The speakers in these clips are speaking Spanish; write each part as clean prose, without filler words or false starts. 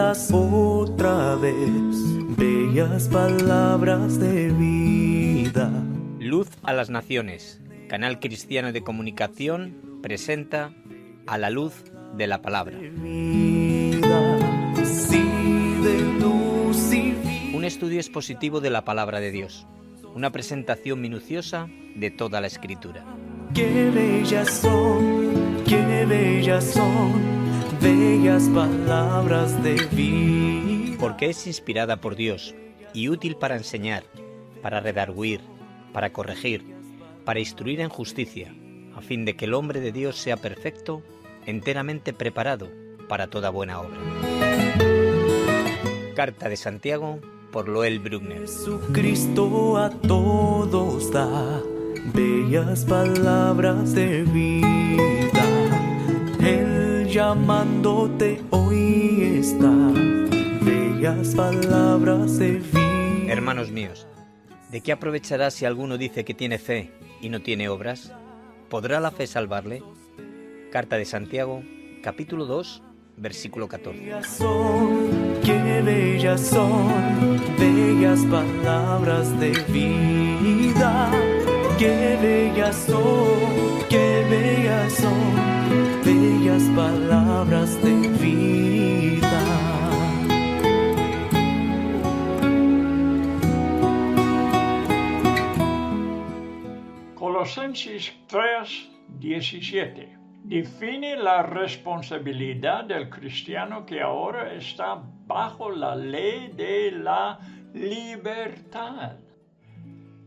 oigas otra vez bellas palabras de vida. Luz a las Naciones, canal cristiano de comunicación, presenta A la luz de la palabra. Un estudio expositivo de la palabra de Dios, una presentación minuciosa de toda la Escritura. Qué bellas son bellas palabras de vida. Porque es inspirada por Dios y útil para enseñar, para redarguir, para corregir, para instruir en justicia, a fin de que el hombre de Dios sea perfecto, enteramente preparado para toda buena obra. Carta de Santiago por Loel Bruckner. Jesucristo a todos da bellas palabras de vida. Él llamándote hoy está, bellas palabras de vida. Hermanos míos, ¿de qué aprovechará si alguno dice que tiene fe y no tiene obras? ¿Podrá la fe salvarle? Carta de Santiago, capítulo 2, versículo 14. Qué bellas son bellas palabras de vida. Qué bellas son bellas palabras de vida. Colosenses 3:17 define la responsabilidad del cristiano que ahora está bajo la ley de la libertad.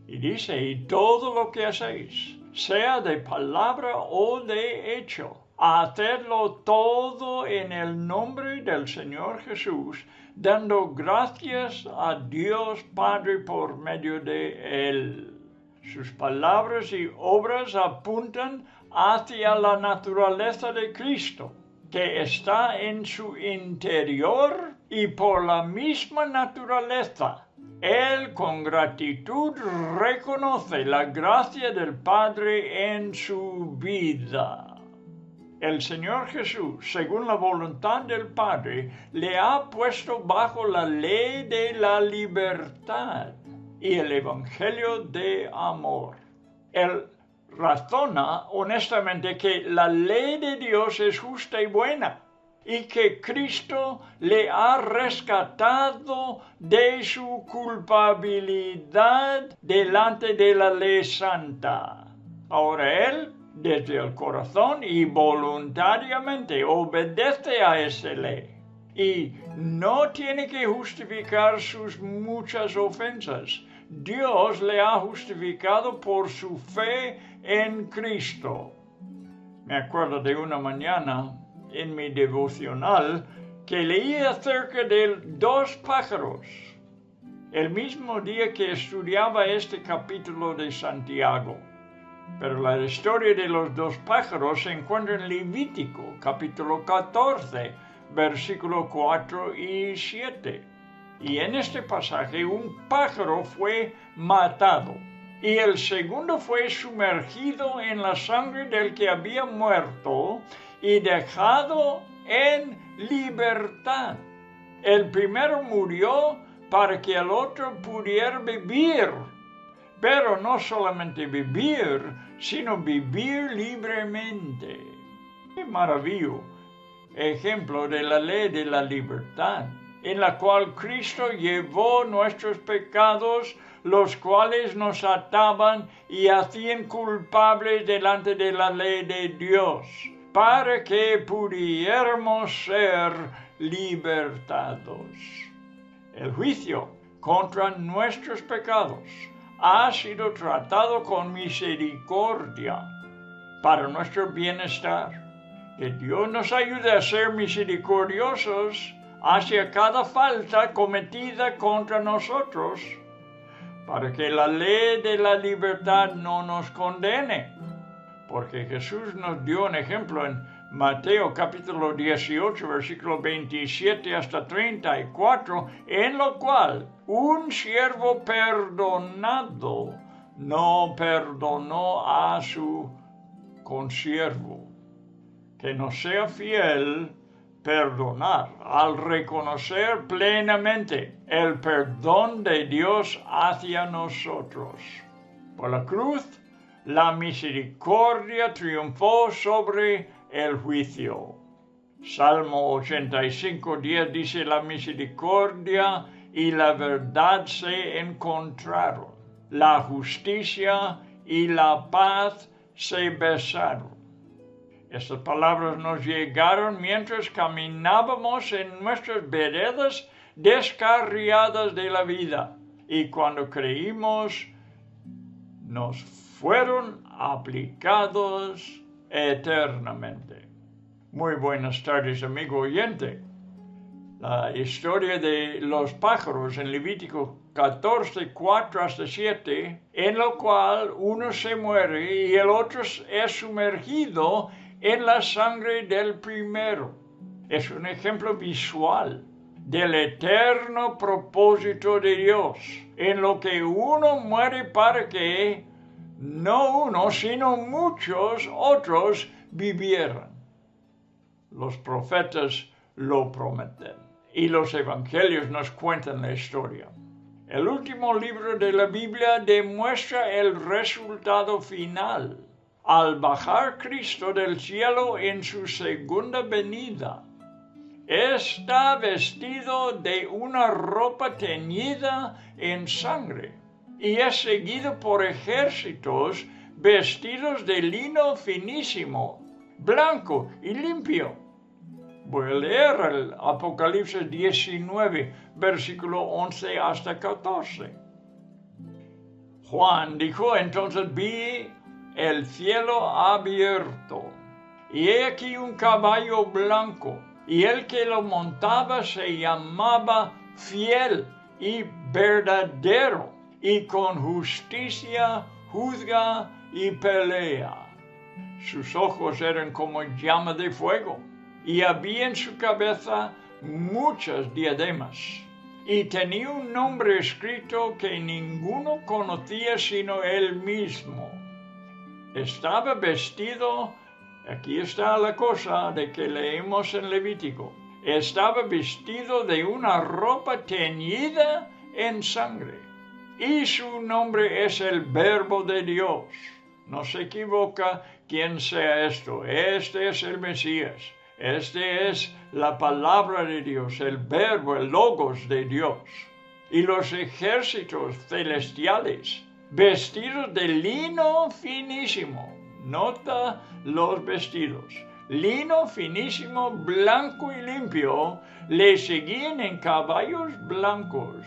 Y dice, y todo lo que hacéis, sea de palabra o de hecho, hacedlo todo en el nombre del Señor Jesús, dando gracias a Dios Padre por medio de Él. Sus palabras y obras apuntan hacia la naturaleza de Cristo, que está en su interior, y por la misma naturaleza, Él con gratitud reconoce la gracia del Padre en su vida. El Señor Jesús, según la voluntad del Padre, le ha puesto bajo la ley de la libertad y el Evangelio de amor. Él razona honestamente que la ley de Dios es justa y buena y que Cristo le ha rescatado de su culpabilidad delante de la ley santa. Ahora Él, desde el corazón y voluntariamente, obedece a esa ley y no tiene que justificar sus muchas ofensas. Dios le ha justificado por su fe en Cristo. Me acuerdo de una mañana en mi devocional que leí acerca de dos pájaros, el mismo día que estudiaba este capítulo de Santiago. Pero la historia de los dos pájaros se encuentra en Levítico, capítulo 14, versículos 4 y 7. Y en este pasaje un pájaro fue matado y el segundo fue sumergido en la sangre del que había muerto y dejado en libertad. El primero murió para que el otro pudiera vivir, pero no solamente vivir, sino vivir libremente. ¡Qué maravilloso ejemplo de la ley de la libertad, en la cual Cristo llevó nuestros pecados, los cuales nos ataban y hacían culpables delante de la ley de Dios, para que pudiéramos ser libertados. El juicio contra nuestros pecados ha sido tratado con misericordia para nuestro bienestar. Que Dios nos ayude a ser misericordiosos hacia cada falta cometida contra nosotros, para que la ley de la libertad no nos condene. Porque Jesús nos dio un ejemplo en Mateo capítulo 18, versículo 27 hasta 34, en lo cual un siervo perdonado no perdonó a su consiervo, que no sea fiel perdonar, al reconocer plenamente el perdón de Dios hacia nosotros. Por la cruz, la misericordia triunfó sobre el juicio. Salmo 85:10 dice: la misericordia y la verdad se encontraron, la justicia y la paz se besaron. Estas palabras nos llegaron mientras caminábamos en nuestras veredas descarriadas de la vida, y cuando creímos nos fueron aplicados eternamente. Muy buenas tardes, amigo oyente. La historia de los pájaros en Levítico 14, 4 hasta 7, en lo cual uno se muere y el otro es sumergido en la sangre del primero. Es un ejemplo visual del eterno propósito de Dios, en lo que uno muere para que no uno, sino muchos otros vivieran. Los profetas lo prometen y los evangelios nos cuentan la historia. El último libro de la Biblia demuestra el resultado final al bajar Cristo del cielo en su segunda venida. Está vestido de una ropa teñida en sangre y es seguido por ejércitos vestidos de lino finísimo, blanco y limpio. Voy a leer el Apocalipsis 19, versículo 11 hasta 14. Juan dijo: entonces vi el cielo abierto, y he aquí un caballo blanco, y el que lo montaba se llamaba Fiel y Verdadero, y con justicia juzga y pelea. Sus ojos eran como llama de fuego, y había en su cabeza muchas diademas, y tenía un nombre escrito que ninguno conocía sino él mismo. Estaba vestido, aquí está la cosa de que leemos en Levítico, estaba vestido de una ropa teñida en sangre, y su nombre es el Verbo de Dios. No se equivoca quien sea esto, este es el Mesías. Este es la palabra de Dios, el verbo, el logos de Dios. Y los ejércitos celestiales, vestidos de lino finísimo. Nota los vestidos. Lino finísimo, blanco y limpio, le seguían en caballos blancos.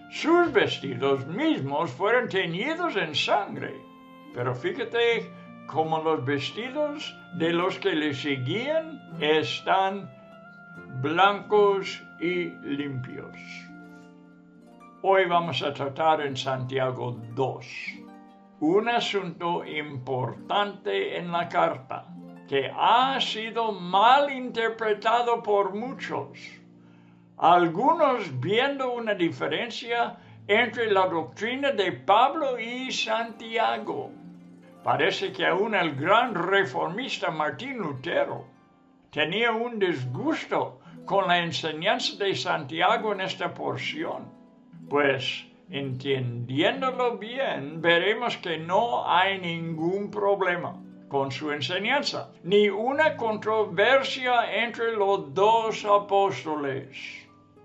Sus vestidos mismos fueron teñidos en sangre. Pero fíjate como los vestidos de los que le seguían están blancos y limpios. Hoy vamos a tratar en Santiago 2 un asunto importante en la carta que ha sido mal interpretado por muchos, algunos viendo una diferencia entre la doctrina de Pablo y Santiago. Parece que aún el gran reformista Martín Lutero tenía un disgusto con la enseñanza de Santiago en esta porción. Pues, entendiéndolo bien, veremos que no hay ningún problema con su enseñanza, ni una controversia entre los dos apóstoles.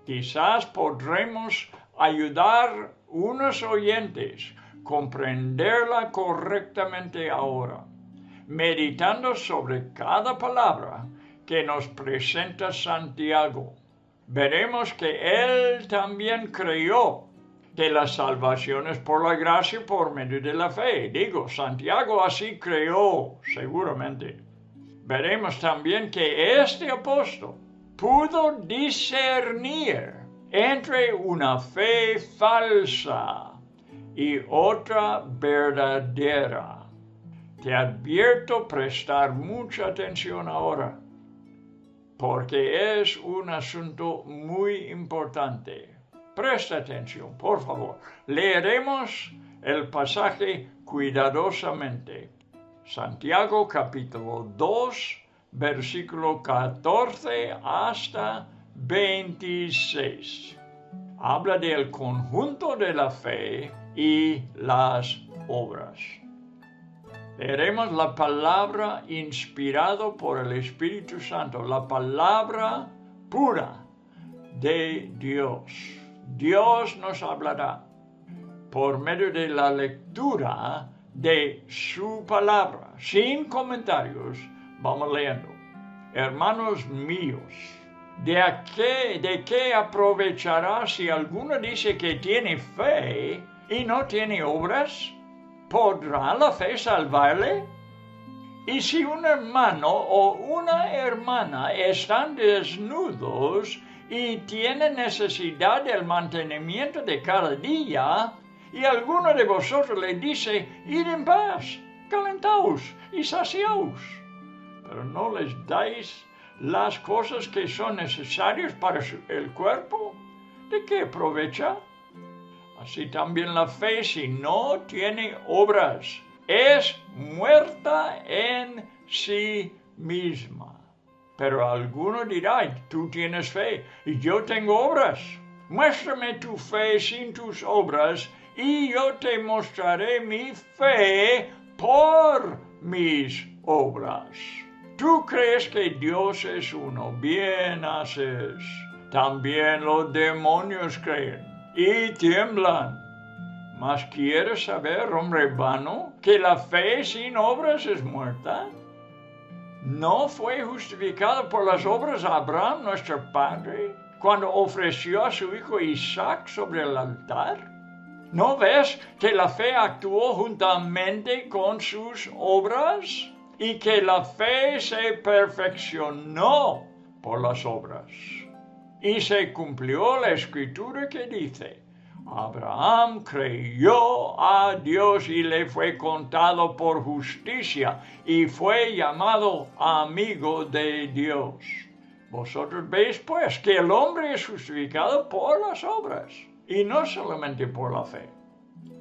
Quizás podremos ayudar unos oyentes comprenderla correctamente ahora, meditando sobre cada palabra que nos presenta Santiago. Veremos que él también creyó que la salvación es por la gracia por medio de la fe. Santiago así creyó, seguramente. Veremos también que este apóstol pudo discernir entre una fe falsa y otra verdadera. Te advierto prestar mucha atención ahora, porque es un asunto muy importante. Presta atención, por favor. Leeremos el pasaje cuidadosamente. Santiago capítulo 2, versículo 14 hasta 26. Habla del conjunto de la fe y las obras. Leeremos la palabra inspirado por el Espíritu Santo, la palabra pura de Dios. Dios nos hablará por medio de la lectura de su palabra. Sin comentarios, vamos leyendo. Hermanos míos, ¿de qué aprovechará si alguno dice que tiene fe y no tiene obras? ¿Podrá la fe salvarle? Y si un hermano o una hermana están desnudos y tienen necesidad del mantenimiento de cada día, y alguno de vosotros le dice, id en paz, calentaos y saciaos, pero no les dais las cosas que son necesarias para el cuerpo, ¿de qué aprovecha? Así también la fe, si no tiene obras, es muerta en sí misma. Pero alguno dirá, tú tienes fe y yo tengo obras. Muéstrame tu fe sin tus obras y yo te mostraré mi fe por mis obras. Tú crees que Dios es uno, bien haces. También los demonios creen y tiemblan. ¿Mas quieres saber, hombre vano, que la fe sin obras es muerta? ¿No fue justificado por las obras Abraham, nuestro padre, cuando ofreció a su hijo Isaac sobre el altar? ¿No ves que la fe actuó juntamente con sus obras y que la fe se perfeccionó por las obras? Y se cumplió la escritura que dice, Abraham creyó a Dios y le fue contado por justicia y fue llamado amigo de Dios. Vosotros veis pues que el hombre es justificado por las obras y no solamente por la fe.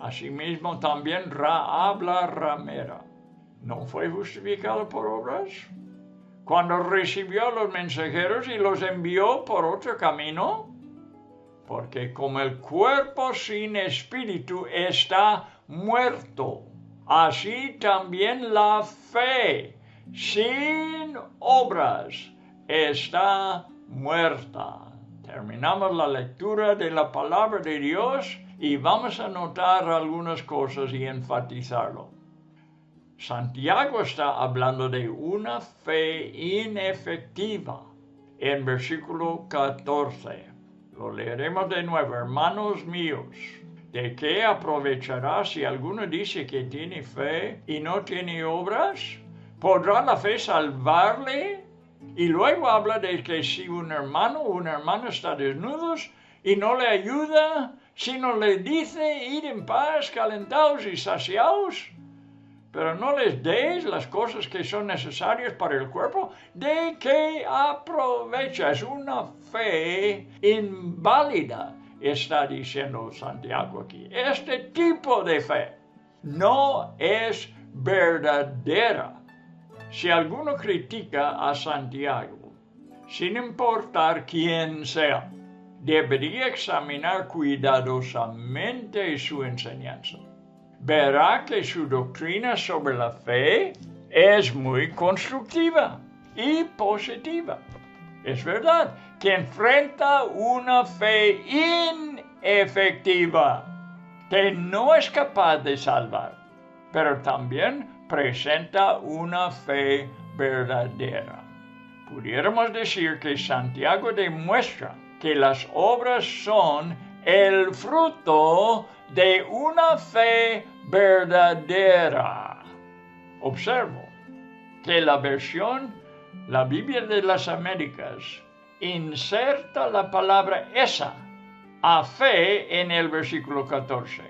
Asimismo también Rahab la ramera no fue justificado por obras cuando recibió a los mensajeros y los envió por otro camino. Porque como el cuerpo sin espíritu está muerto, así también la fe sin obras está muerta. Terminamos la lectura de la palabra de Dios y vamos a notar algunas cosas y enfatizarlo. Santiago está hablando de una fe inefectiva en versículo 14. Lo leeremos de nuevo. Hermanos míos, ¿de qué aprovechará si alguno dice que tiene fe y no tiene obras? ¿Podrá la fe salvarle? Y luego habla de que si un hermano o una hermana está desnudos y no le ayuda, sino le dice, id en paz, calentaos y saciaos, pero no les deis las cosas que son necesarias para el cuerpo, ¿de qué aprovecha? Es una fe inválida, está diciendo Santiago aquí. Este tipo de fe no es verdadera. Si alguno critica a Santiago, sin importar quién sea, debería examinar cuidadosamente su enseñanza. Verá que su doctrina sobre la fe es muy constructiva y positiva. Es verdad que enfrenta una fe inefectiva que no es capaz de salvar, pero también presenta una fe verdadera. Pudiéramos decir que Santiago demuestra que las obras son el fruto de una fe verdadera. Observo que la Biblia de las Américas, inserta la palabra esa, a fe, en el versículo 14,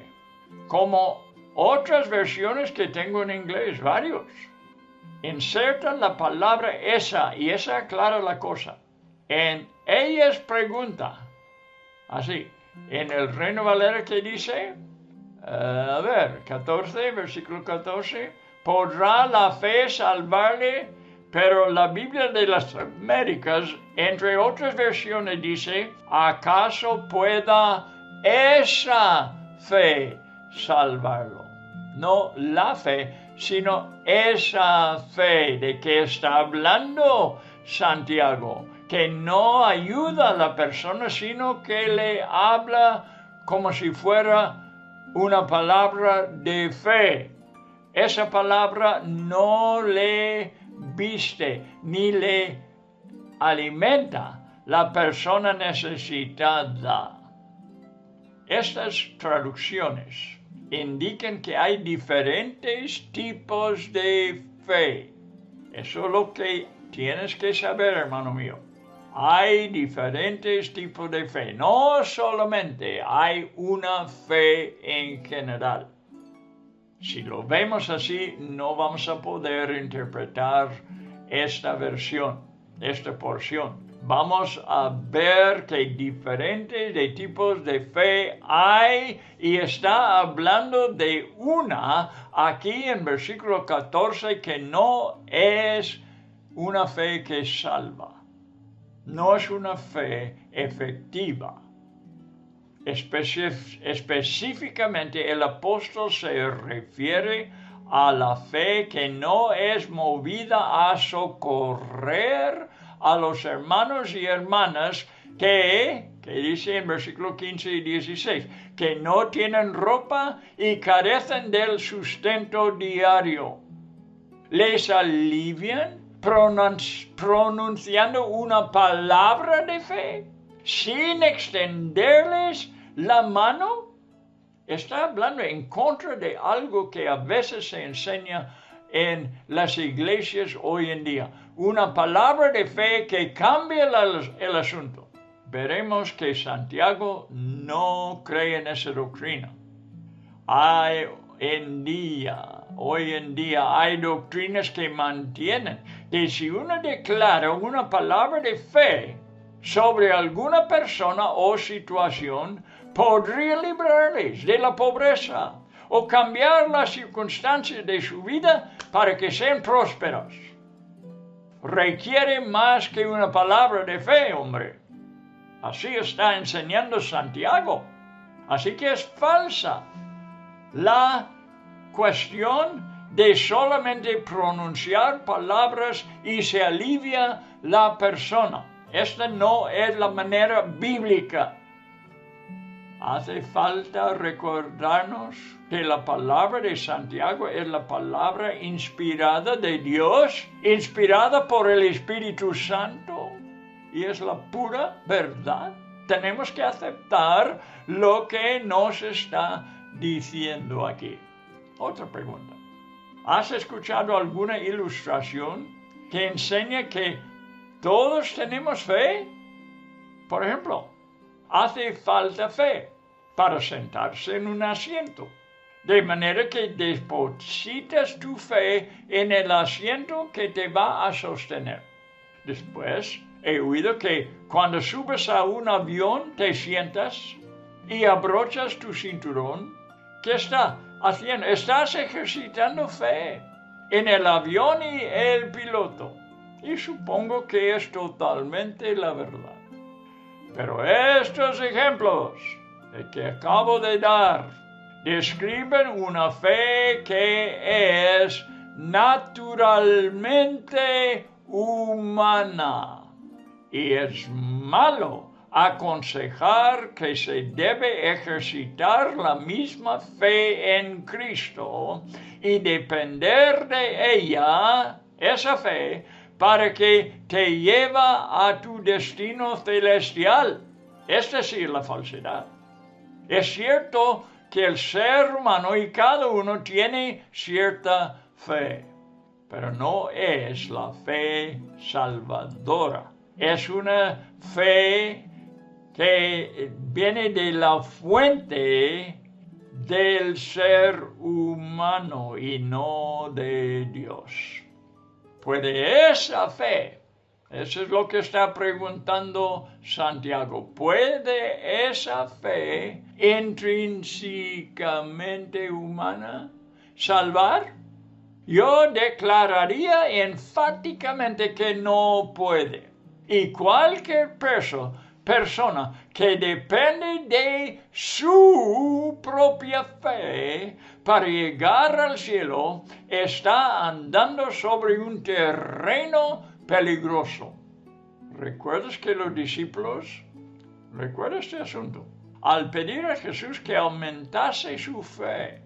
como otras versiones que tengo en inglés, varios. Insertan la palabra esa y esa aclara la cosa. En ellas pregunta, así, en el Reino Valera que dice, 14, versículo 14, ¿podrá la fe salvarle? Pero la Biblia de las Américas, entre otras versiones, dice, ¿acaso pueda esa fe salvarlo? No la fe, sino esa fe de que está hablando Santiago, que no ayuda a la persona, sino que le habla como si fuera una palabra de fe. Esa palabra no le viste ni le alimenta la persona necesitada. Estas traducciones indican que hay diferentes tipos de fe. Eso es lo que tienes que saber, hermano mío. Hay diferentes tipos de fe. No solamente hay una fe en general. Si lo vemos así, no vamos a poder interpretar esta versión, esta porción. Vamos a ver que diferentes tipos de fe hay y está hablando de una aquí en versículo 14 que no es una fe que salva. No es una fe efectiva. Específicamente el apóstol se refiere a la fe que no es movida a socorrer a los hermanos y hermanas que dice en versículo 15 y 16, que no tienen ropa y carecen del sustento diario. Les alivian pronunciando una palabra de fe sin extenderles la mano. Está hablando en contra de algo que a veces se enseña en las iglesias hoy en día. Una palabra de fe que cambia el asunto. Veremos que Santiago no cree en esa doctrina. Hoy en día hay doctrinas que mantienen que si uno declara una palabra de fe sobre alguna persona o situación, podría librarles de la pobreza o cambiar las circunstancias de su vida para que sean prósperos. Requiere más que una palabra de fe, hombre. Así está enseñando Santiago. Así que es falsa la cuestión de solamente pronunciar palabras y se alivia la persona. Esta no es la manera bíblica. Hace falta recordarnos que la palabra de Santiago es la palabra inspirada de Dios, inspirada por el Espíritu Santo, y es la pura verdad. Tenemos que aceptar lo que nos está diciendo aquí. Otra pregunta. ¿Has escuchado alguna ilustración que enseña que todos tenemos fe? Por ejemplo, hace falta fe para sentarse en un asiento, de manera que depositas tu fe en el asiento que te va a sostener. Después, he oído que cuando subes a un avión te sientas y abrochas tu cinturón. ¿Qué está haciendo? Estás ejercitando fe en el avión y el piloto. Y supongo que es totalmente la verdad. Pero estos ejemplos de que acabo de dar describen una fe que es naturalmente humana. Y es malo aconsejar que se debe ejercitar la misma fe en Cristo y depender de ella, esa fe, para que te lleve a tu destino celestial. Esta sí es la falsedad. Es cierto que el ser humano y cada uno tiene cierta fe, pero no es la fe salvadora. Es una fe que viene de la fuente del ser humano y no de Dios. ¿Puede esa fe? Eso es lo que está preguntando Santiago. ¿Puede esa fe intrínsecamente humana salvar? Yo declararía enfáticamente que no puede. Y cualquier persona que depende de su propia fe para llegar al cielo está andando sobre un terreno peligroso. ¿Recuerdas que los discípulos, recuerda este asunto, al pedir a Jesús que aumentase su fe,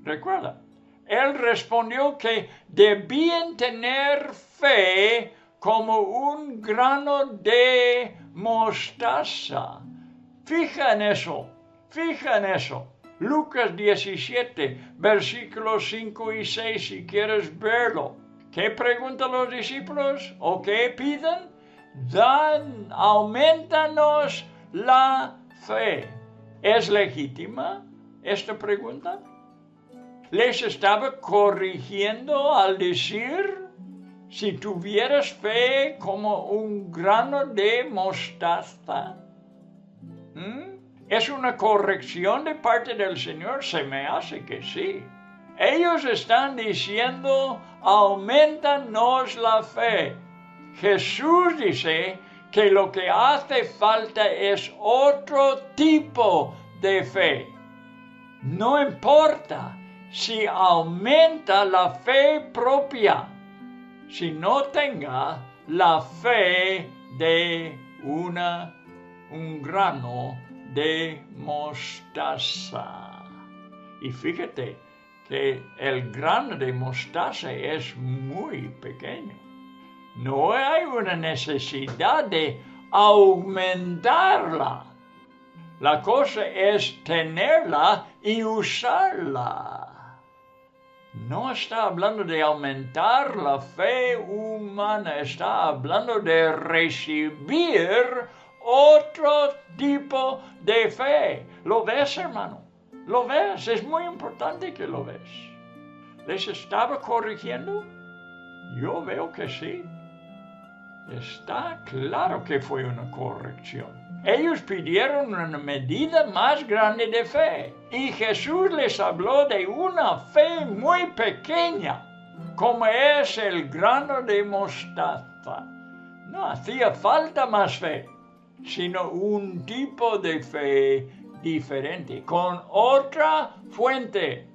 recuerda, Él respondió que debían tener fe como un grano de mostaza. Fija en eso. Lucas 17, versículos 5 y 6, si quieres verlo. ¿Qué preguntan los discípulos o qué piden? Aumentanos la fe. ¿Es legítima esta pregunta? Les estaba corrigiendo al decir, si tuvieras fe como un grano de mostaza. ¿Es una corrección de parte del Señor? Se me hace que sí. Ellos están diciendo, aumentanos la fe. Jesús dice que lo que hace falta es otro tipo de fe. No importa si aumenta la fe propia, si no tenga la fe de un grano de mostaza. Y fíjate que el grano de mostaza es muy pequeño. No hay una necesidad de aumentarla. La cosa es tenerla y usarla. No está hablando de aumentar la fe humana, está hablando de recibir otro tipo de fe. ¿Lo ves, hermano? ¿Lo ves? Es muy importante que lo ves. ¿Les estaba corrigiendo? Yo veo que sí. Está claro que fue una corrección. Ellos pidieron una medida más grande de fe y Jesús les habló de una fe muy pequeña, como es el grano de mostaza. No hacía falta más fe, sino un tipo de fe diferente, con otra fuente.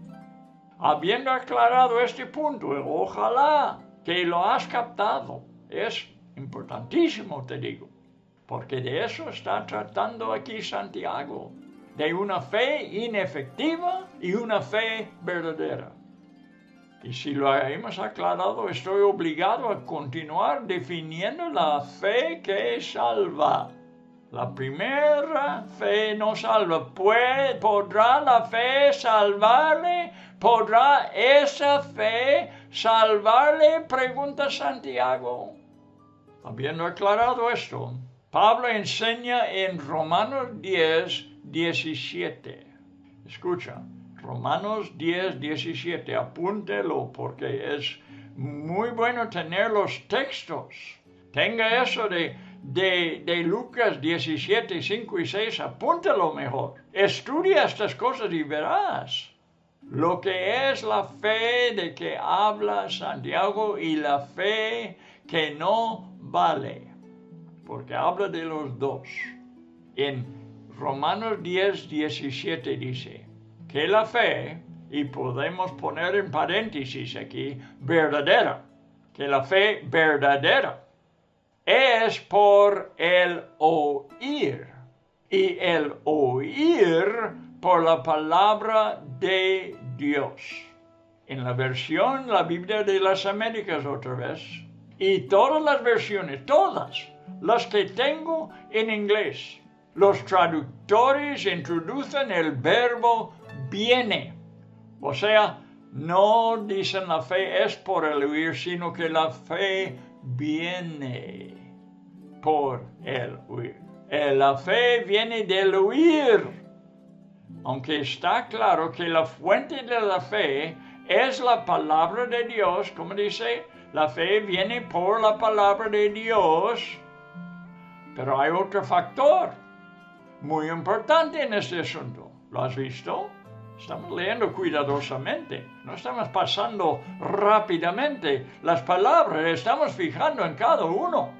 Habiendo aclarado este punto, ojalá que lo has captado. Es importantísimo, te digo, porque de eso está tratando aquí Santiago, de una fe inefectiva y una fe verdadera. Y si lo hemos aclarado, estoy obligado a continuar definiendo la fe que salva. La primera fe no salva. ¿Podrá la fe salvarle? ¿Podrá esa fe salvarle? Pregunta Santiago. Habiendo aclarado esto, Pablo enseña en Romanos 10, 17. Escucha, Romanos 10, 17, apúntelo porque es muy bueno tener los textos. Tenga eso de Lucas 17, 5 y 6, apúntelo mejor. Estudia estas cosas y verás lo que es la fe de que habla Santiago y la fe que no vale, porque habla de los dos. En Romanos 10, 17 dice que la fe, y podemos poner en paréntesis aquí, verdadera, que la fe verdadera es por el oír, y el oír por la palabra de Dios. En la versión, la Biblia de las Américas otra vez, y todas las versiones, todas las que tengo en inglés, los traductores introducen el verbo viene. O sea, no dicen la fe es por el oír, sino que la fe viene por el oír. La fe viene del oír. Aunque está claro que la fuente de la fe es la palabra de Dios, como dice, la fe viene por la palabra de Dios. Pero hay otro factor muy importante en este asunto. ¿Lo has visto? Estamos leyendo cuidadosamente, no estamos pasando rápidamente las palabras, estamos fijando en cada uno.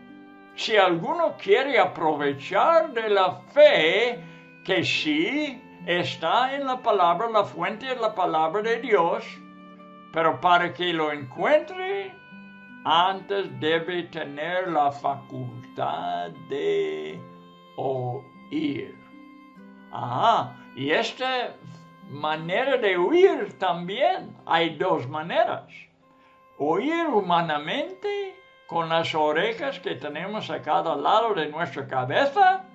Si alguno quiere aprovechar de la fe, que sí está en la palabra, la fuente es la palabra de Dios, pero para que lo encuentre, antes debe tener la facultad de oír. Y esta manera de oír también hay dos maneras. Oír humanamente con las orejas que tenemos a cada lado de nuestra cabeza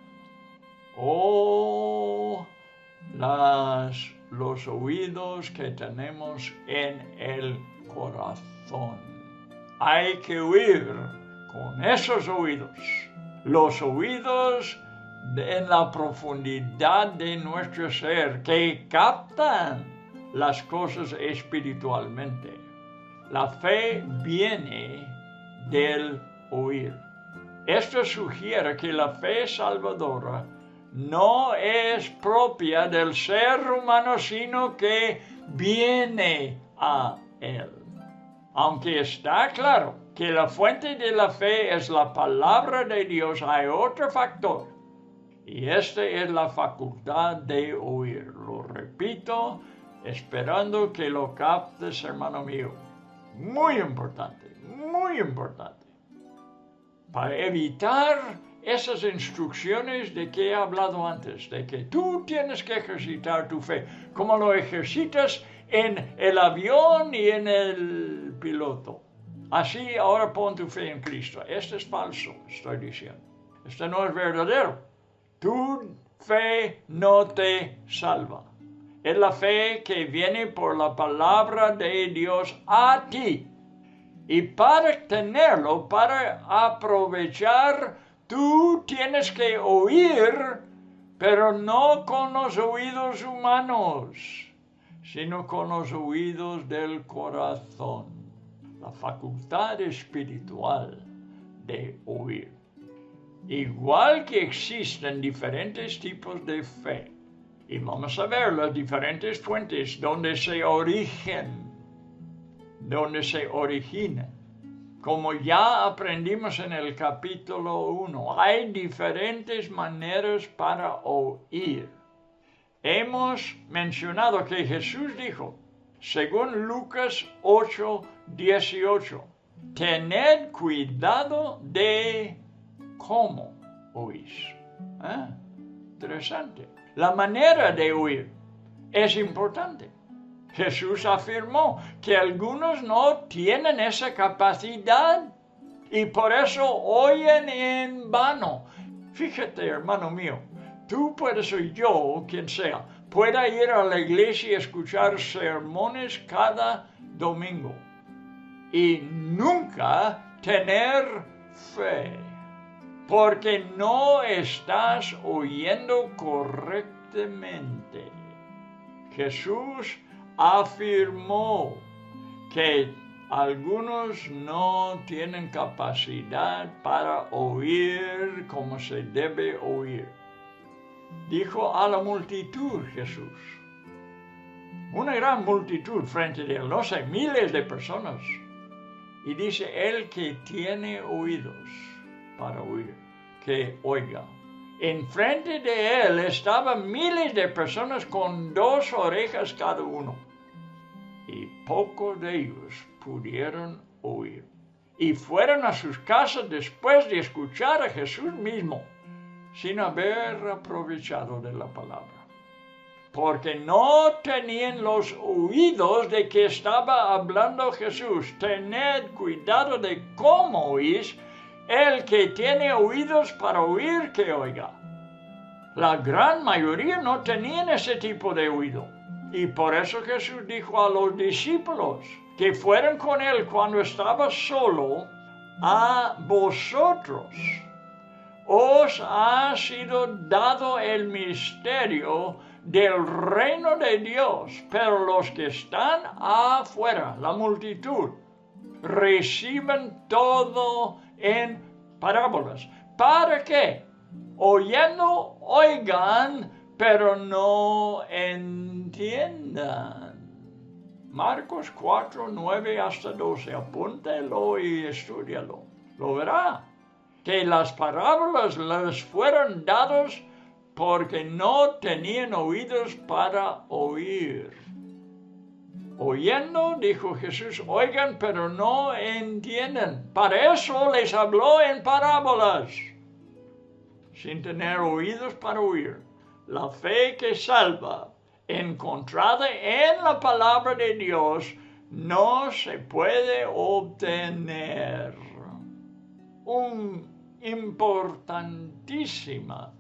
o los oídos que tenemos en el corazón. Hay que oír con esos oídos. Los oídos en la profundidad de nuestro ser que captan las cosas espiritualmente. La fe viene del oír. Esto sugiere que la fe salvadora no es propia del ser humano, sino que viene a él. Aunque está claro que la fuente de la fe es la palabra de Dios, hay otro factor, y esta es la facultad de oír. Lo repito, esperando que lo captes, hermano mío. Muy importante, muy importante. Para evitar esas instrucciones de que he hablado antes, de que tú tienes que ejercitar tu fe, como lo ejercitas en el avión y en el piloto. Así ahora pon tu fe en Cristo. Esto es falso, estoy diciendo. Esto no es verdadero. Tu fe no te salva. Es la fe que viene por la palabra de Dios a ti. Y para tenerlo, para aprovechar, tú tienes que oír, pero no con los oídos humanos, sino con los oídos del corazón. La facultad espiritual de oír. Igual que existen diferentes tipos de fe, y vamos a ver las diferentes fuentes donde se originan. Como ya aprendimos en el capítulo 1, hay diferentes maneras para oír. Hemos mencionado que Jesús dijo, según Lucas 8:18, tened cuidado de cómo oís. Interesante. La manera de oír es importante. Jesús afirmó que algunos no tienen esa capacidad y por eso oyen en vano. Fíjate, hermano mío, tú puedes, o yo, quien sea, pueda ir a la iglesia y escuchar sermones cada domingo y nunca tener fe, porque no estás oyendo correctamente. Jesús afirmó que algunos no tienen capacidad para oír como se debe oír. Dijo a la multitud Jesús, una gran multitud frente a él, no sé, miles de personas. Y dice, el que tiene oídos para oír, que oiga. Enfrente de él estaban miles de personas con 2 orejas cada uno. Y pocos de ellos pudieron oír. Y fueron a sus casas después de escuchar a Jesús mismo, sin haber aprovechado de la palabra. Porque no tenían los oídos de que estaba hablando Jesús. Tened cuidado de cómo oís. El que tiene oídos para oír, que oiga. La gran mayoría no tenían ese tipo de oído. Y por eso Jesús dijo a los discípulos que fueron con él cuando estaba solo, a vosotros os ha sido dado el misterio del reino de Dios, pero los que están afuera, la multitud, reciben todo en parábolas. ¿Para qué? Oyendo, oigan pero no entiendan. Marcos 4, 9 hasta 12. Apúntelo y estúdialo. Lo verá. Que las parábolas les fueron dadas porque no tenían oídos para oír. Oyendo, dijo Jesús, oigan, pero no entienden. Para eso les habló en parábolas, sin tener oídos para oír. La fe que salva, encontrada en la palabra de Dios, no se puede obtener. Importantísima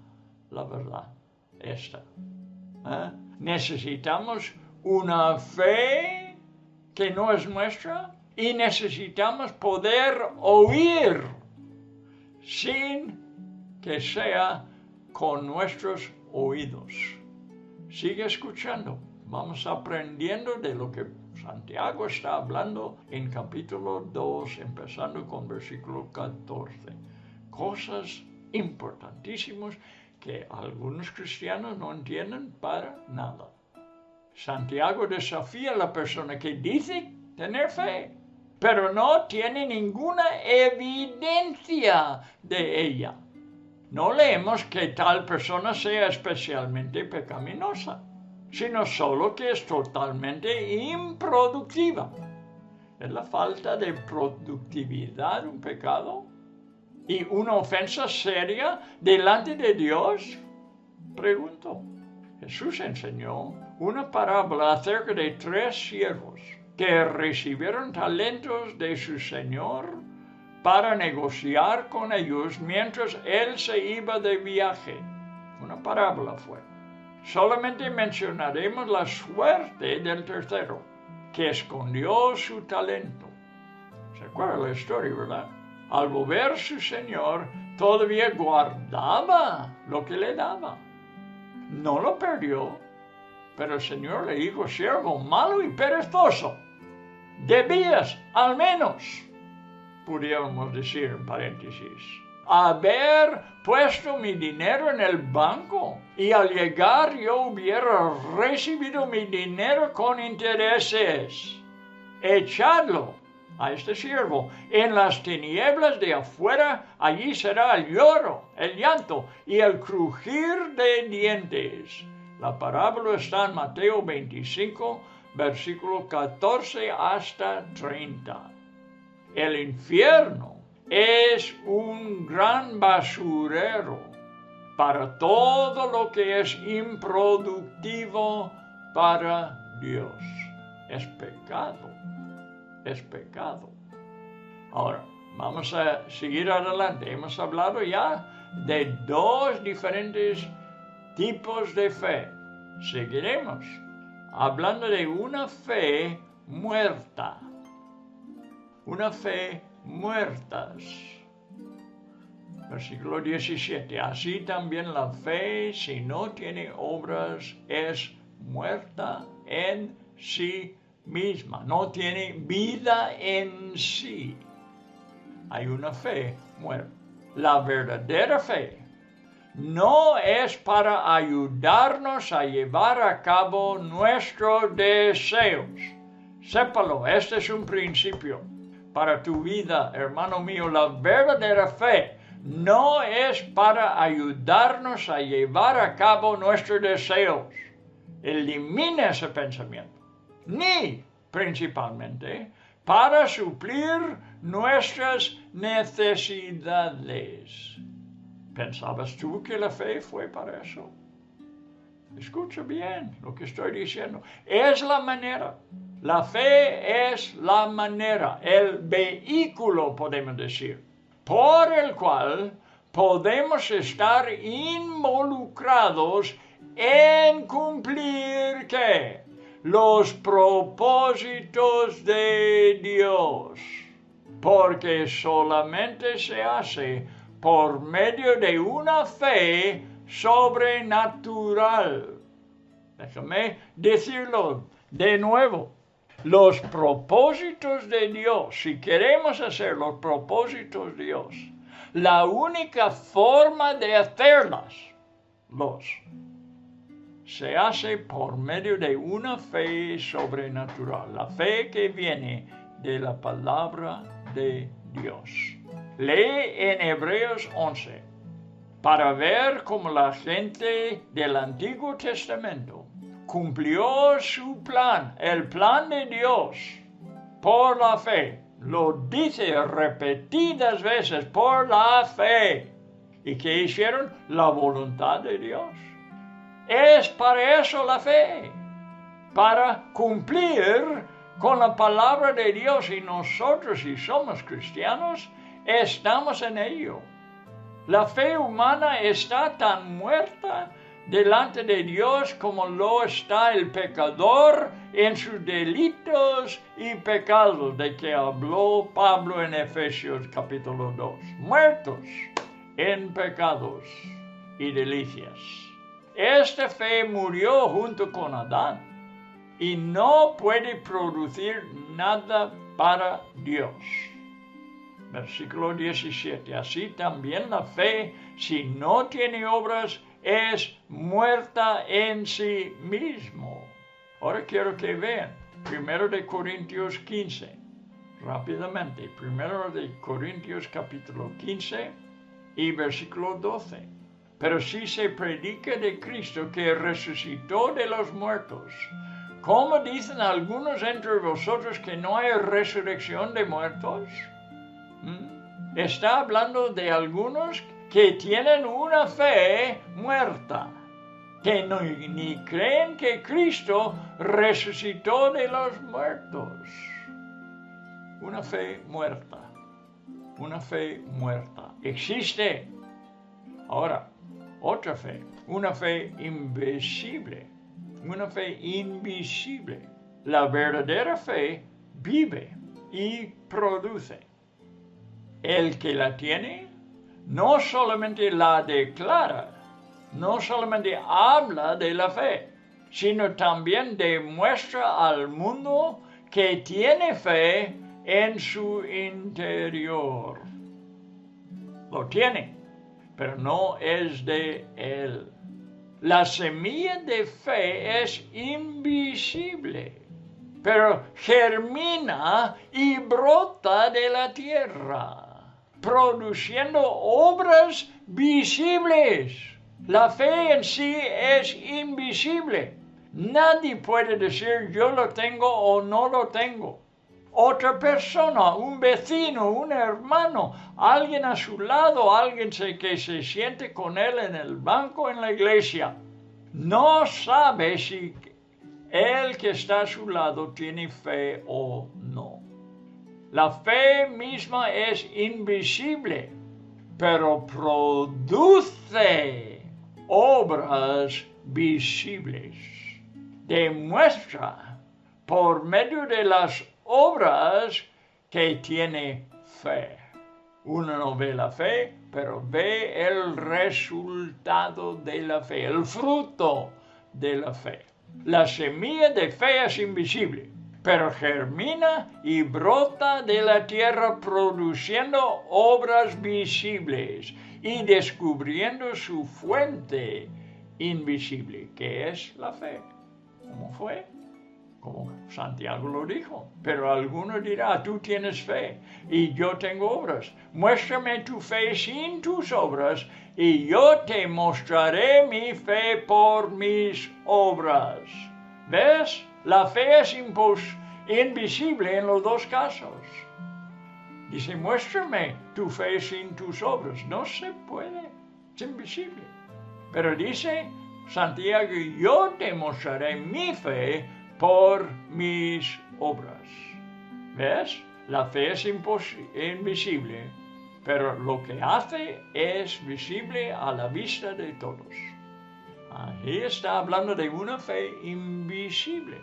la verdad esta. Necesitamos una fe que no es nuestra y necesitamos poder oír sin que sea con nuestros oídos. Sigue escuchando. Vamos aprendiendo de lo que Santiago está hablando en capítulo 2, empezando con versículo 14. Cosas importantísimas que algunos cristianos no entienden para nada. Santiago desafía a la persona que dice tener fe, pero no tiene ninguna evidencia de ella. No leemos que tal persona sea especialmente pecaminosa, sino solo que es totalmente improductiva. ¿Es la falta de productividad un pecado? ¿Y una ofensa seria delante de Dios? Pregunto. Jesús enseñó una parábola acerca de 3 siervos que recibieron talentos de su señor para negociar con ellos mientras él se iba de viaje. Una parábola fue. Solamente mencionaremos la suerte del tercero, que escondió su talento. ¿Se acuerda la historia, verdad? Al volver su señor, todavía guardaba lo que le daba. No lo perdió, pero el señor le dijo, siervo malo y perezoso, debías al menos, pudiéramos decir en paréntesis, haber puesto mi dinero en el banco y al llegar yo hubiera recibido mi dinero con intereses. Echadlo a este siervo en las tinieblas de afuera, allí será el lloro, el llanto y el crujir de dientes. La parábola está en Mateo 25, versículo 14 hasta 30. El infierno es un gran basurero para todo lo que es improductivo para Dios. Es pecado. Es pecado. Ahora, vamos a seguir adelante. Hemos hablado ya de 2 diferentes tipos de fe. Seguiremos hablando de una fe muerta. Una fe muertas. Versículo 17. Así también la fe, si no tiene obras, es muerta en sí misma. No tiene vida en sí. Hay una fe muerta. La verdadera fe no es para ayudarnos a llevar a cabo nuestros deseos. Sépalo, este es un principio para tu vida, hermano mío. La verdadera fe no es para ayudarnos a llevar a cabo nuestros deseos. Elimina ese pensamiento. Ni, principalmente, para suplir nuestras necesidades. ¿Pensabas tú que la fe fue para eso? Escucha bien lo que estoy diciendo. Es la manera. La fe es la manera, el vehículo, podemos decir, por el cual podemos estar involucrados en cumplir, ¿qué? Los propósitos de Dios. Porque solamente se hace por medio de una fe sobrenatural. Déjame decirlo de nuevo. Los propósitos de Dios, si queremos hacer los propósitos de Dios, la única forma de hacerlos se hace por medio de una fe sobrenatural, la fe que viene de la palabra de Dios. Lee en Hebreos 11 para ver cómo la gente del Antiguo Testamento cumplió su plan, el plan de Dios, por la fe. Lo dice repetidas veces, por la fe. ¿Y qué hicieron? La voluntad de Dios. Es para eso la fe, para cumplir con la palabra de Dios, y nosotros, si somos cristianos, estamos en ello. La fe humana está tan muerta delante de Dios como lo está el pecador en sus delitos y pecados de que habló Pablo en Efesios capítulo 2. Muertos en pecados y delicias. Esta fe murió junto con Adán y no puede producir nada para Dios. Versículo 17. Así también la fe, si no tiene obras, es muerta en sí mismo. Ahora quiero que vean 1 Corintios 15. Rápidamente. 1 Corintios capítulo 15 y versículo 12. Pero si se predica de Cristo que resucitó de los muertos, ¿cómo dicen algunos entre vosotros que no hay resurrección de muertos? Está hablando de algunos que tienen una fe muerta, que ni creen que Cristo resucitó de los muertos. Una fe muerta. Una fe muerta. Existe. Ahora, otra fe. Una fe invisible. Una fe invisible. La verdadera fe vive y produce. El que la tiene no solamente la declara, no solamente habla de la fe, sino también demuestra al mundo que tiene fe en su interior. Lo tiene, pero no es de él. La semilla de fe es invisible, pero germina y brota de la tierra, produciendo obras visibles. La fe en sí es invisible. Nadie puede decir yo lo tengo o no lo tengo. Otra persona, un vecino, un hermano, alguien a su lado, alguien que se siente con él en el banco en la iglesia, no sabe si el que está a su lado tiene fe o no. La fe misma es invisible, pero produce obras visibles. Demuestra por medio de las obras que tiene fe. Uno no ve la fe, pero ve el resultado de la fe, el fruto de la fe. La semilla de fe es invisible, pero germina y brota de la tierra produciendo obras visibles y descubriendo su fuente invisible, que es la fe. ¿Cómo fue? Como Santiago lo dijo. Pero alguno dirá, tú tienes fe y yo tengo obras. Muéstrame tu fe sin tus obras y yo te mostraré mi fe por mis obras. ¿Ves? La fe es invisible en los dos casos. Dice, muéstrame tu fe sin tus obras. No se puede. Es invisible. Pero dice Santiago, yo te mostraré mi fe por mis obras. ¿Ves? La fe es invisible, pero lo que hace es visible a la vista de todos. Ahí está hablando de una fe invisible.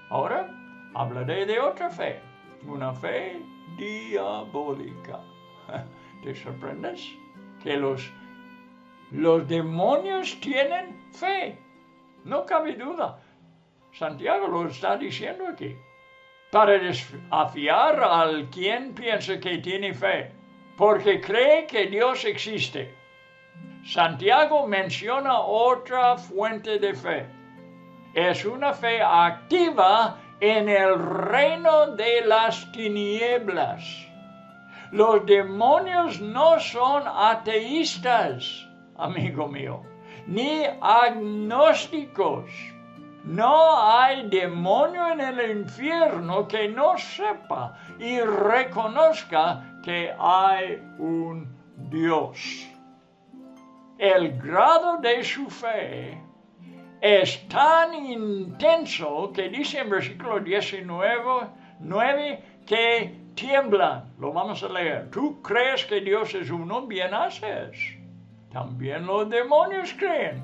Ahora hablaré de otra fe, una fe diabólica. ¿Te sorprendes? Que los demonios tienen fe. No cabe duda. Santiago lo está diciendo aquí. Para desafiar al quien piensa que tiene fe, porque cree que Dios existe. Santiago menciona otra fuente de fe, Es una fe activa en el reino de las tinieblas. Los demonios no son ateístas, amigo mío, ni agnósticos. No hay demonio en el infierno que no sepa y reconozca que hay un Dios. El grado de su fe es tan intenso que dice en versículo 19 que tiemblan. Lo vamos a leer. Tú crees que Dios es uno, bien haces. También los demonios creen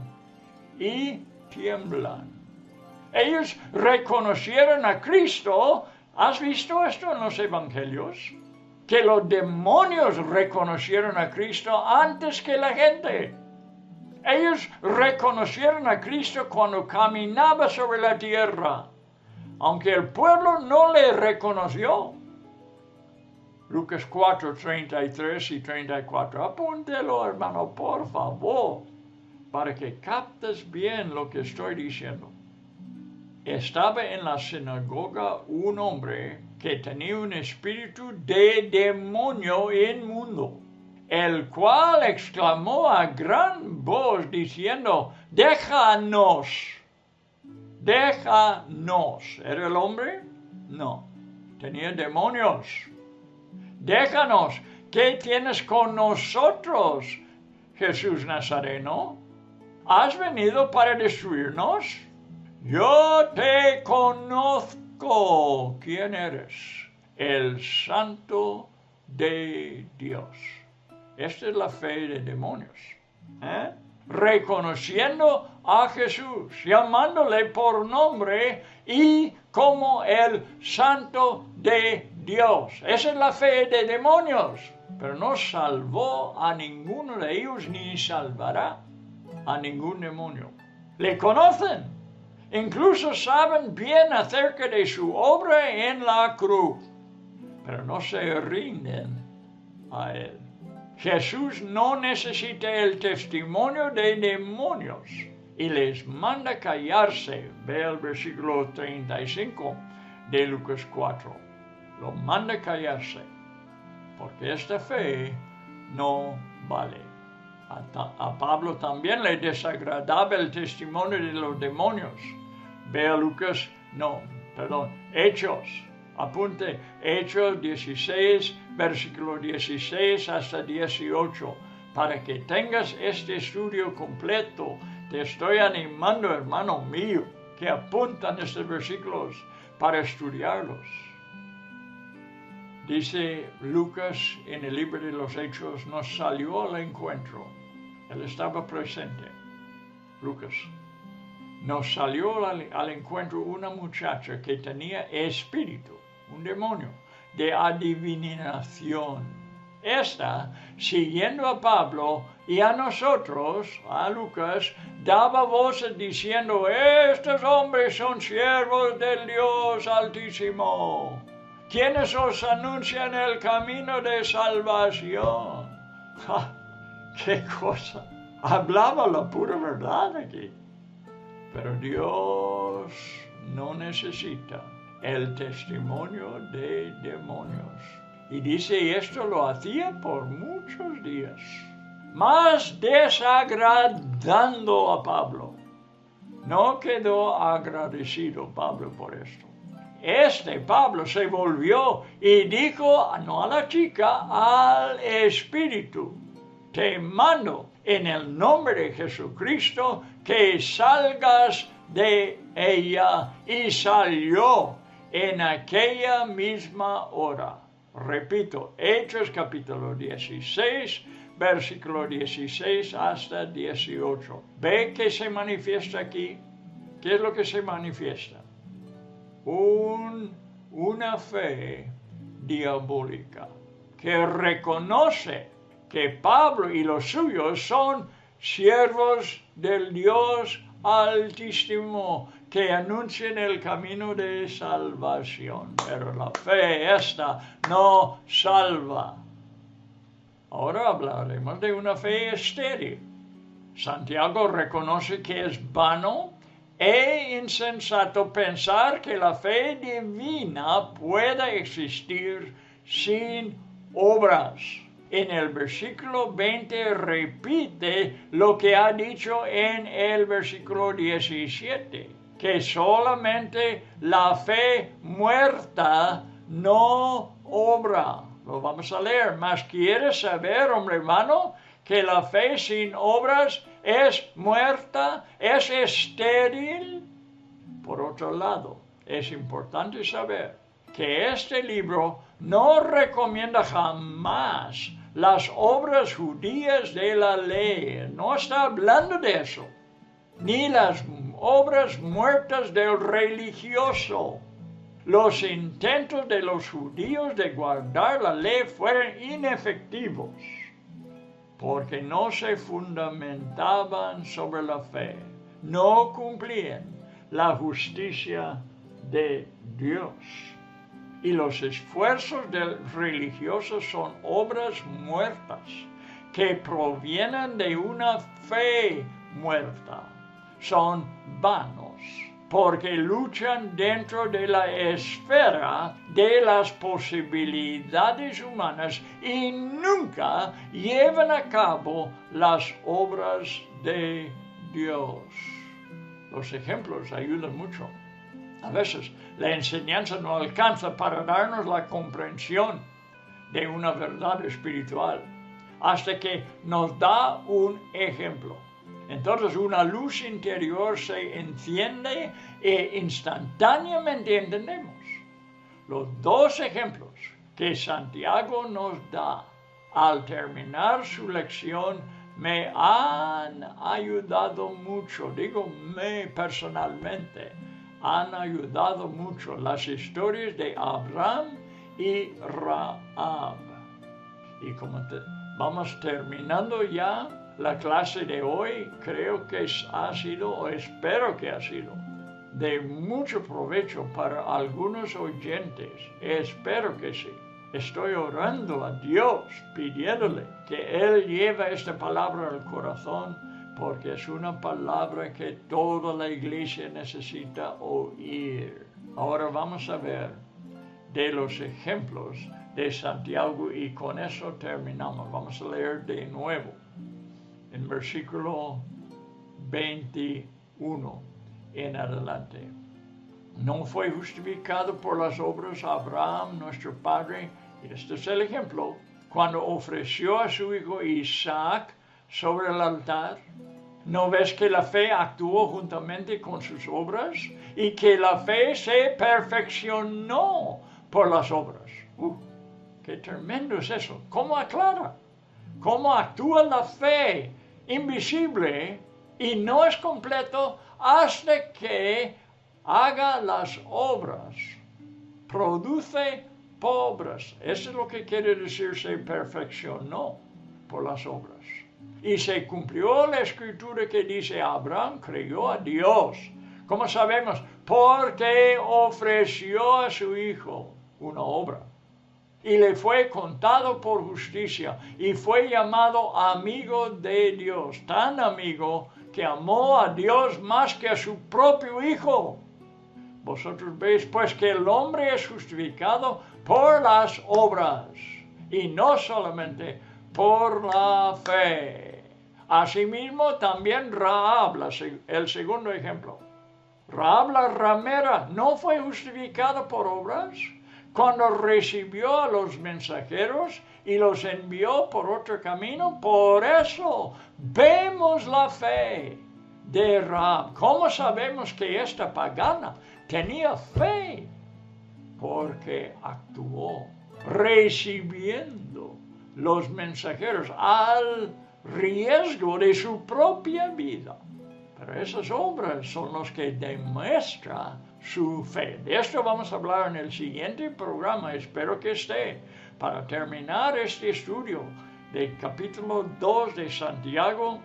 y tiemblan. Ellos reconocieron a Cristo. ¿Has visto esto en los evangelios? Que los demonios reconocieron a Cristo antes que la gente. Ellos reconocieron a Cristo cuando caminaba sobre la tierra, aunque el pueblo no le reconoció. Lucas 4, 33 y 34. Apúntelo, hermano, por favor, para que captes bien lo que estoy diciendo. Estaba en la sinagoga un hombre que tenía un espíritu de demonio inmundo, el cual exclamó a gran voz diciendo: déjanos. ¿Era el hombre? No, tenía demonios. Déjanos. ¿Qué tienes con nosotros, Jesús Nazareno? ¿Has venido para destruirnos? Yo te conozco. ¿Quién eres? El Santo de Dios. Esta es la fe de demonios. Reconociendo a Jesús, llamándole por nombre y como el Santo de Dios. Esa es la fe de demonios. Pero no salvó a ninguno de ellos ni salvará a ningún demonio. Le conocen. Incluso saben bien acerca de su obra en la cruz, pero no se rinden a él. Jesús no necesita el testimonio de demonios y les manda callarse. Ve el versículo 35 de Lucas 4. Lo manda callarse, porque esta fe no vale. A Pablo también le desagradaba el testimonio de los demonios. Vea Hechos. Apunte, Hechos 16, versículo 16 hasta 18. Para que tengas este estudio completo, te estoy animando, hermano mío, que apuntan estos versículos para estudiarlos. Dice Lucas en el libro de los Hechos, nos salió al encuentro. Él estaba presente, Lucas. Nos salió al encuentro una muchacha que tenía espíritu, un demonio, de adivinación. Esta, siguiendo a Pablo y a nosotros, a Lucas, daba voces diciendo: estos hombres son siervos del Dios Altísimo, quienes os anuncian el camino de salvación. ¡Ja! ¡Qué cosa! Hablaba la pura verdad aquí. Pero Dios no necesita el testimonio de demonios. Y dice, esto lo hacía por muchos días, más desagradando a Pablo. No quedó agradecido Pablo por esto. Pablo se volvió y dijo, no a la chica, al espíritu: te mando en el nombre de Jesucristo que salgas de ella. Y salió en aquella misma hora. Repito, Hechos capítulo 16, versículo 16 hasta 18. ¿Ve que se manifiesta aquí? ¿Qué es lo que se manifiesta? Una fe diabólica que reconoce que Pablo y los suyos son siervos del Dios Altísimo, que anuncian el camino de salvación. Pero la fe esta no salva. Ahora hablaremos de una fe estéril. Santiago reconoce que es vano Es insensato pensar que la fe divina pueda existir sin obras. En el versículo 20 repite lo que ha dicho en el versículo 17, que solamente la fe muerta no obra. Lo vamos a leer. Mas ¿quieres saber, hombre hermano, que la fe sin obras es muerta, es estéril? Por otro lado, es importante saber que este libro no recomienda jamás las obras judías de la ley. No está hablando de eso. Ni las obras muertas del religioso. Los intentos de los judíos de guardar la ley fueron inefectivos, porque no se fundamentaban sobre la fe, no cumplían la justicia de Dios. Y los esfuerzos del religioso son obras muertas, que provienen de una fe muerta. Son vanos, porque luchan dentro de la esfera de las posibilidades humanas y nunca llevan a cabo las obras de Dios. Los ejemplos ayudan mucho. A veces la enseñanza no alcanza para darnos la comprensión de una verdad espiritual hasta que nos da un ejemplo. Entonces una luz interior se enciende e instantáneamente entendemos. Los dos ejemplos que Santiago nos da al terminar su lección me han ayudado mucho, digo me personalmente, han ayudado mucho las historias de Abraham y Rahab. Y como vamos terminando ya la clase de hoy, creo que ha sido, o espero que ha sido, de mucho provecho para algunos oyentes. Espero que sí. Estoy orando a Dios, pidiéndole que Él lleve esta palabra al corazón, porque es una palabra que toda la iglesia necesita oír. Ahora vamos a ver de los ejemplos de Santiago y con eso terminamos. Vamos a leer de nuevo. En versículo 21 en adelante. No fue justificado por las obras Abraham, nuestro padre, y este es el ejemplo, cuando ofreció a su hijo Isaac sobre el altar. ¿No ves que la fe actuó juntamente con sus obras y que la fe se perfeccionó por las obras? ¡Qué tremendo es eso! ¿Cómo aclara? ¿Cómo actúa la fe invisible y no es completo hasta que haga las obras? Produce obras. Eso es lo que quiere decir se perfeccionó por las obras. Y se cumplió la escritura que dice Abraham creyó a Dios. ¿Cómo sabemos? Porque ofreció a su hijo una obra. Y le fue contado por justicia y fue llamado amigo de Dios. Tan amigo que amó a Dios más que a su propio hijo. Vosotros veis pues que el hombre es justificado por las obras y no solamente por la fe. Asimismo también Rahab, el segundo ejemplo. Rahab la ramera no fue justificada por obras cuando recibió a los mensajeros y los envió por otro camino. Por eso vemos la fe de Rahab. ¿Cómo sabemos que esta pagana tenía fe? Porque actuó recibiendo los mensajeros al riesgo de su propia vida. Pero esas obras son las que demuestran su fe. De esto vamos a hablar en el siguiente programa. Espero que esté para terminar este estudio del capítulo 2 de Santiago,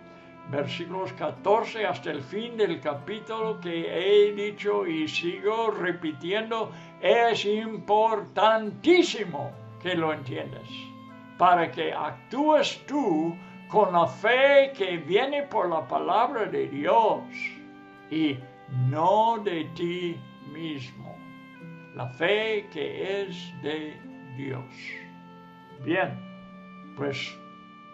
versículos 14 hasta el fin del capítulo que he dicho y sigo repitiendo. Es importantísimo que lo entiendas para que actúes tú con la fe que viene por la palabra de Dios y no de ti mismo. La fe que es de Dios. Bien, pues,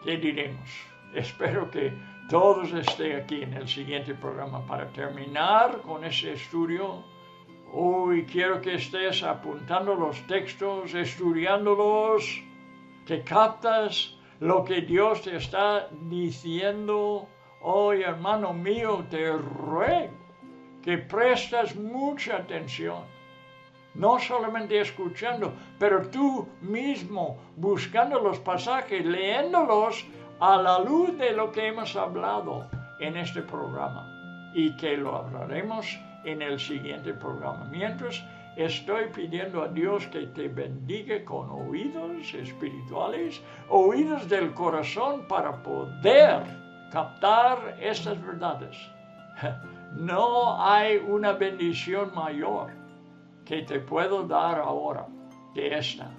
¿qué diremos? Espero que todos estén aquí en el siguiente programa para terminar con ese estudio. Hoy quiero que estés apuntando los textos, estudiándolos, que captas lo que Dios te está diciendo. Hoy, hermano mío, te ruego que prestes mucha atención. No solamente escuchando, pero tú mismo buscando los pasajes, leyéndolos a la luz de lo que hemos hablado en este programa y que lo hablaremos en el siguiente programa. Mientras, estoy pidiendo a Dios que te bendiga con oídos espirituales, oídos del corazón para poder captar estas verdades. No hay una bendición mayor que te puedo dar ahora que esta,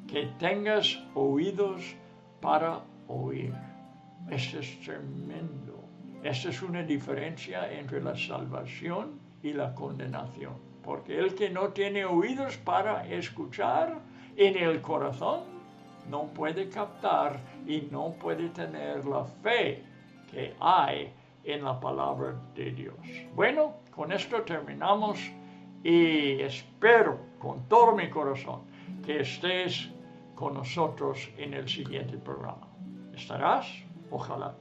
que tengas oídos para oír. Esto es tremendo. Esta es una diferencia entre la salvación y la condenación. Porque el que no tiene oídos para escuchar en el corazón, no puede captar y no puede tener la fe que hay en la palabra de Dios. Bueno, con esto terminamos y espero con todo mi corazón que estés con nosotros en el siguiente programa. ¿Estarás? Ojalá.